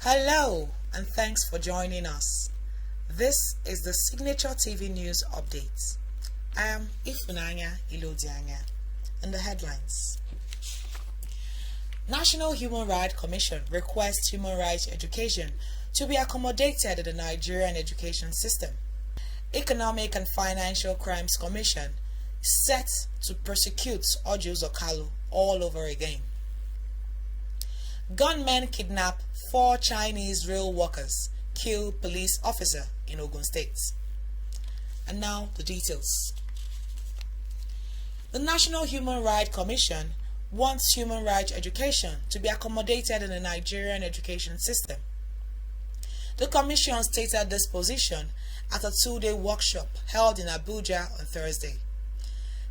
Hello, and thanks for joining us. This is the SignatureTV News Update. I am Ifunanya Ilodianya, and the headlines. National Human Rights Commission requests human rights education to be accommodated in the Nigerian education system. Economic and Financial Crimes Commission is set to prosecute Orji Kalu all over again. Gunmen kidnap 4 Chinese rail workers, kill police officer in Ogun State. And now the details. The National Human Rights Commission wants human rights education to be accommodated in the Nigerian education system. The Commission stated this position at a 2-day workshop held in Abuja on Thursday.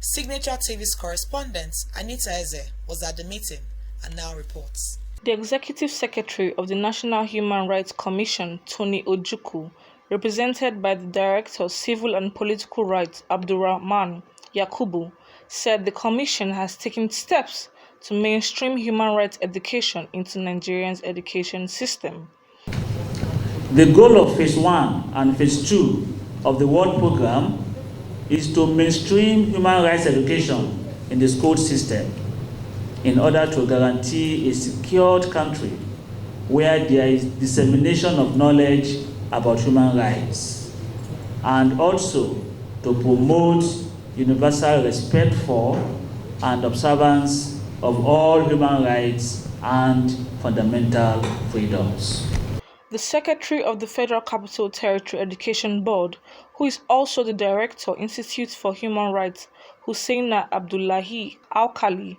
SignatureTV's correspondent Anita Eze was at the meeting and now reports. The Executive Secretary of the National Human Rights Commission, Tony Ojukwu, represented by the Director of Civil and Political Rights, Abdurrahman Yakubu, said the Commission has taken steps to mainstream human rights education into Nigeria's education system. The goal of Phase 1 and Phase 2 of the World Programme is to mainstream human rights education in the school system in order to guarantee a secured country where there is dissemination of knowledge about human rights, and also to promote universal respect for and observance of all human rights and fundamental freedoms. The Secretary of the Federal Capital Territory Education Board, who is also the Director, Institute for Human Rights, Husseina Abdullahi Alkali,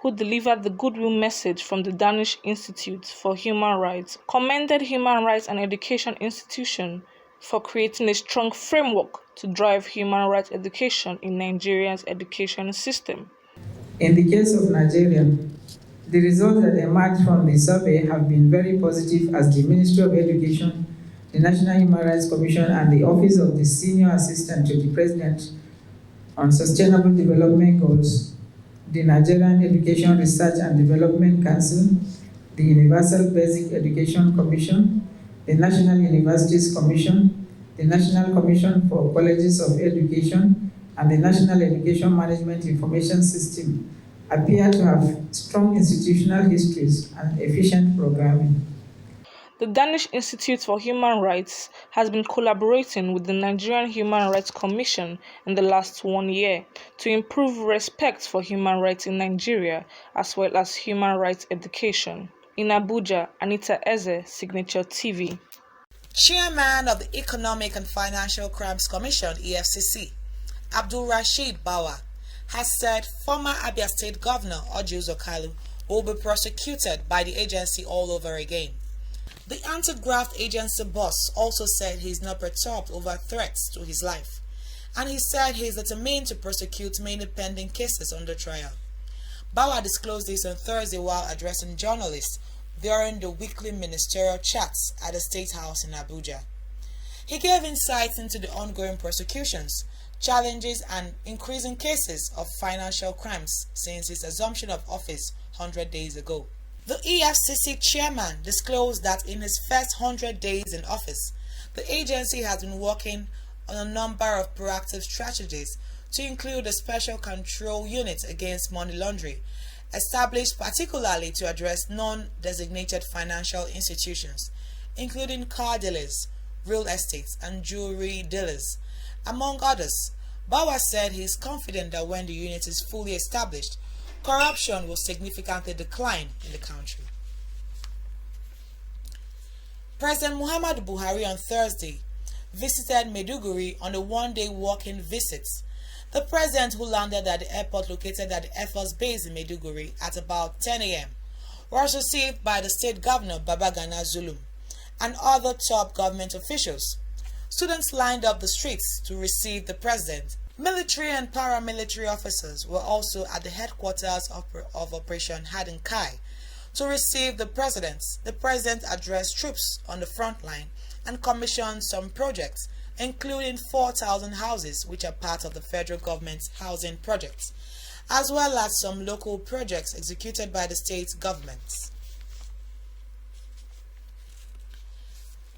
who delivered the goodwill message from the Danish Institute for Human Rights, commended human rights and education institutions for creating a strong framework to drive human rights education in Nigeria's education system. In the case of Nigeria, the results that emerged from the survey have been very positive, as the Ministry of Education, the National Human Rights Commission, and the Office of the Senior Assistant to the President on Sustainable Development Goals, the Nigerian Education Research and Development Council, the Universal Basic Education Commission, the National Universities Commission, the National Commission for Colleges of Education, and the National Education Management Information System appear to have strong institutional histories and efficient programming. The Danish Institute for Human Rights has been collaborating with the Nigerian Human Rights Commission in the last 1 year to improve respect for human rights in Nigeria, as well as human rights education. In Abuja, Anita Eze, SignatureTV. Chairman of the Economic and Financial Crimes Commission, EFCC, Abdul Rashid Bawa, has said former Abia State Governor Orji Kalu will be prosecuted by the agency all over again. The antigraft agency boss also said he is not perturbed over threats to his life, and he said he is determined to prosecute many pending cases under trial. Bawa disclosed this on Thursday while addressing journalists during the weekly ministerial chats at the State House in Abuja. He gave insights into the ongoing prosecutions, challenges, and increasing cases of financial crimes since his assumption of office 100 days ago. The EFCC chairman disclosed that in his first 100 days in office, the agency has been working on a number of proactive strategies to include a special control unit against money laundering, established particularly to address non-designated financial institutions, including car dealers, real estates, and jewelry dealers, among others. Bawa said he is confident that when the unit is fully established, corruption will significantly decline in the country. President Muhammadu Buhari on Thursday visited Maiduguri on a 1-day walking visit. The president, who landed at the airport located at the Air Force Base in Maiduguri at about 10 a.m., was received by the state governor Babagana Zulum and other top government officials. Students lined up the streets to receive the president. Military and paramilitary officers were also at the headquarters of Operation Hadin Kai to receive the president. The president addressed troops on the front line and commissioned some projects, including 4,000 houses which are part of the federal government's housing projects, as well as some local projects executed by the state governments.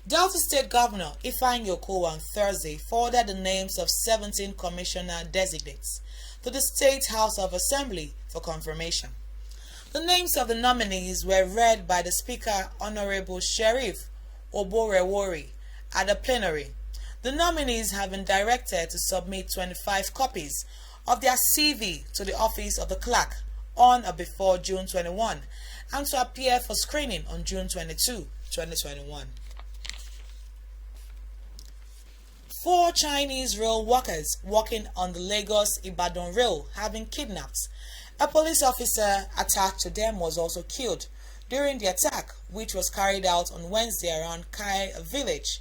Delta State Governor Ifeanyi Okowa on Thursday forwarded the names of 17 commissioner designates to the State House of Assembly for confirmation. The names of the nominees were read by the Speaker, Honorable Sheriff Oborewori, at the plenary. The nominees have been directed to submit 25 copies of their CV to the office of the clerk on or before June 21 and to appear for screening on June 22, 2021. 4 Chinese rail workers working on the Lagos-Ibadan rail have been kidnapped. A police officer attached to them was also killed during the attack, which was carried out on Wednesday around Kai village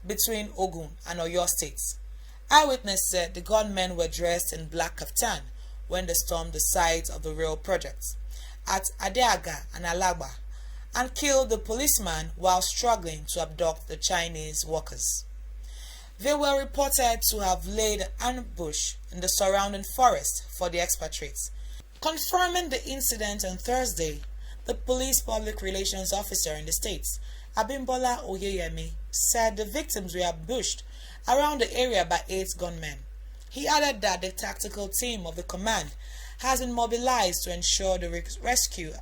between Ogun and Oyo states. Eyewitnesses said the gunmen were dressed in black kaftan when they stormed the site of the rail project at Adeaga and Alagba and killed the policeman while struggling to abduct the Chinese workers. They were reported to have laid an ambush in the surrounding forest for the expatriates. Confirming the incident on Thursday, the police public relations officer in the states, Abimbola Oyeyemi, said the victims were ambushed around the area by 8 gunmen. He added that the tactical team of the command has been mobilized to ensure the rescue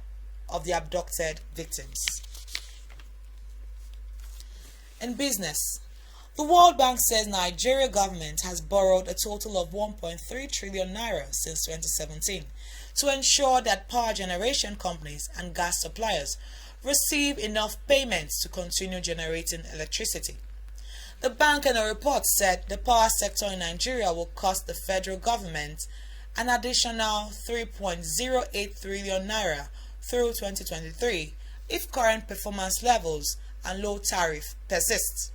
of the abducted victims. In business, the World Bank says Nigeria government has borrowed a total of 1.3 trillion naira since 2017 to ensure that power generation companies and gas suppliers receive enough payments to continue generating electricity. The bank in a report said the power sector in Nigeria will cost the federal government an additional 3.08 trillion naira through 2023 if current performance levels and low tariff persist.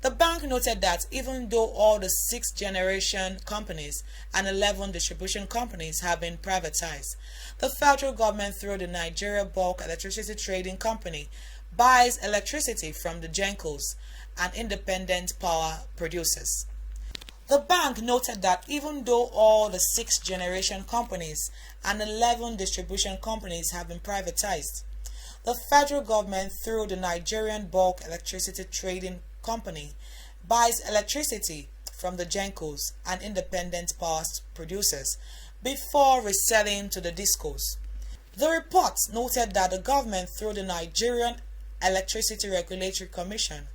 The bank noted that even though all the 6 generation companies and 11 distribution companies have been privatized, the federal government through the Nigeria Bulk Electricity Trading Company buys electricity from the GENCOs and independent power producers. The bank noted that even though all the 6 generation companies and 11 distribution companies have been privatized, the federal government through the Nigerian Bulk Electricity Trading Company buys electricity from the GENCOs and independent power producers before reselling to the DISCOs. The report noted that the government through the Nigerian Electricity Regulatory Commission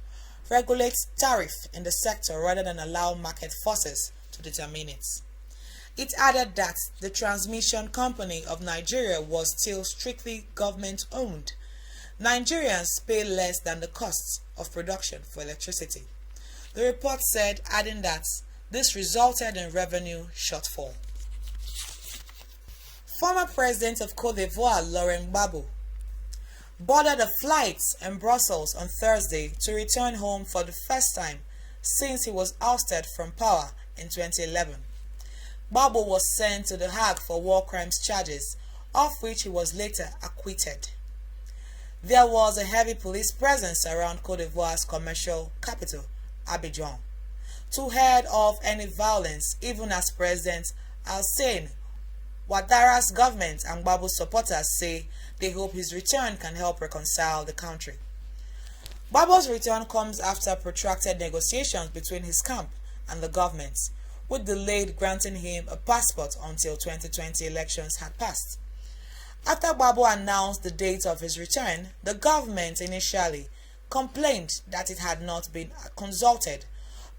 regulates tariff in the sector rather than allow market forces to determine it. It added that the transmission company of Nigeria was still strictly government owned. Nigerians pay less than the costs of production for electricity. The report said, adding that this resulted in revenue shortfall. Former President of Cote d'Ivoire, Laurent Gbagbo, boarded a flight in Brussels on Thursday to return home for the first time since he was ousted from power in 2011. Gbagbo was sent to The Hague for war crimes charges, of which he was later acquitted. There was a heavy police presence around Cote d'Ivoire's commercial capital, Abidjan, to head off any violence, even as President Alassane Ouattara's government and Gbagbo's supporters say they hope his return can help reconcile the country. Gbagbo's return comes after protracted negotiations between his camp and the government, with delayed granting him a passport until 2020 elections had passed. After Gbagbo announced the date of his return, the government initially complained that it had not been consulted,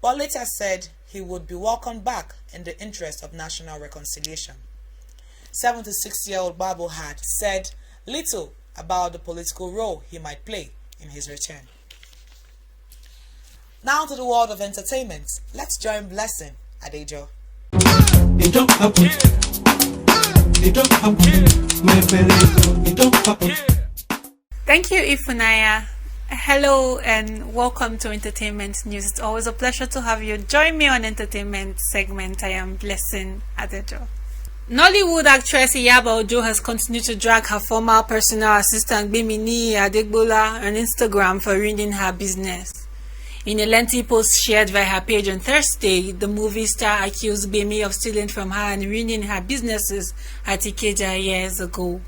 but later said he would be welcomed back in the interest of national reconciliation. 76-year-old Gbagbo had said little about the political role he might play in his return. Now to the world of entertainment. Let's join Blessing Adejo. It don't happen. It don't happen. It don't happen. Thank you, Ifunaya. Hello and welcome to Entertainment News. It's always a pleasure to have you join me on Entertainment segment. I am Blessing Adejo. Nollywood actress Iyabo Ojo has continued to drag her former personal assistant Bimini Adegbola on Instagram for ruining her business. In a lengthy post shared by her page on Thursday, the movie star accused Bimi of stealing from her and ruining her businesses at Ikeja years ago.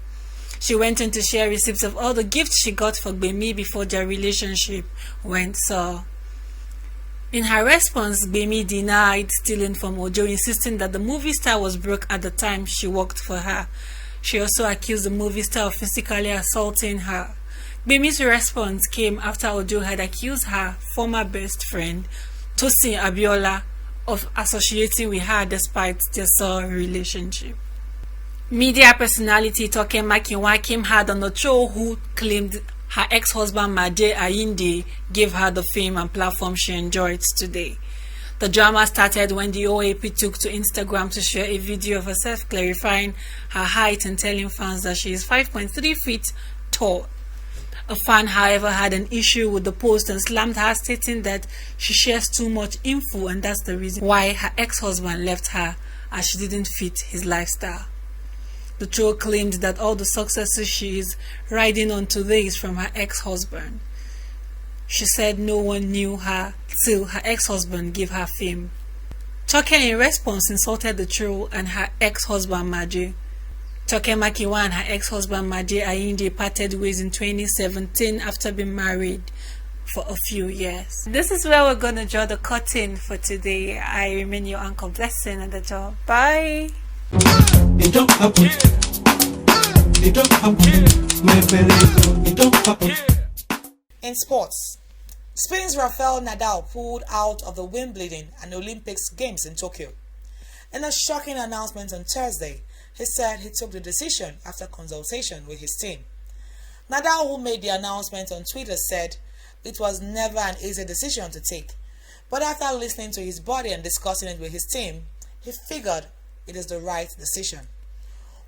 She went on to share receipts of all the gifts she got for Gbemi before their relationship went sour. In her response, Gbemi denied stealing from Ojo, insisting that the movie star was broke at the time she worked for her. She also accused the movie star of physically assaulting her. Gbemi's response came after Ojo had accused her former best friend, Tosin Abiola, of associating with her despite their sour relationship. Media personality Toke Makinwa came hard on Ocho, who claimed her ex-husband Maje Ayinde gave her the fame and platform she enjoys today. The drama started when the OAP took to Instagram to share a video of herself clarifying her height and telling fans that she is 5.3 feet tall. A fan, however, had an issue with the post and slammed her, stating that she shares too much info and that's the reason why her ex-husband left her, as she didn't fit his lifestyle. The troll claimed that all the successes she is riding on today is from her ex-husband. She said no one knew her till her ex-husband gave her fame. Toke in response insulted the troll and her ex-husband Maje. Toke Makinwa and her ex-husband Maje Ayinde parted ways in 2017 after being married for a few years. This is where we're going to draw the curtain for today. I remain your Uncle Blessing at the door. Bye. It don't happen. It don't happen. My belly, it don't happen. In sports, Spain's Rafael Nadal pulled out of the Wimbledon and Olympics Games in Tokyo. In a shocking announcement on Thursday, he said he took the decision after consultation with his team. Nadal, who made the announcement on Twitter, said it was never an easy decision to take, but after listening to his body and discussing it with his team, he figured it is the right decision.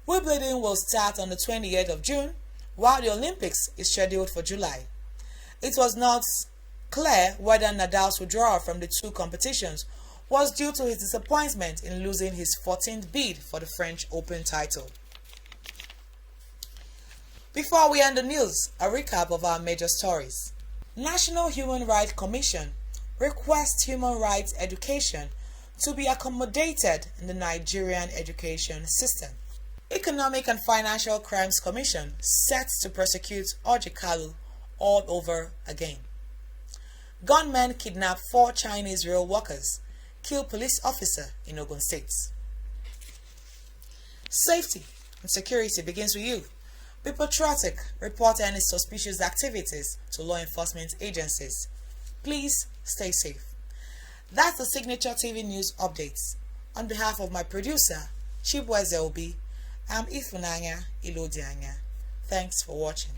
Wimbledon will start on the 28th of June, while the Olympics is scheduled for July. It was not clear whether Nadal's withdrawal from the two competitions was due to his disappointment in losing his 14th bid for the French Open title. Before we end the news, a recap of our major stories. National Human Rights Commission requests human rights education to be accommodated in the Nigerian education system. Economic and Financial Crimes Commission set to prosecute Orji Kalu all over again. Gunmen kidnap 4 Chinese rail workers, kill police officer in Ogun State. Safety and security begins with you. Be patriotic, report any suspicious activities to law enforcement agencies. Please stay safe. That's the Signature TV News Updates. On behalf of my producer, Chibweze Obi, I'm Ifunanya Ilodianya. Thanks for watching.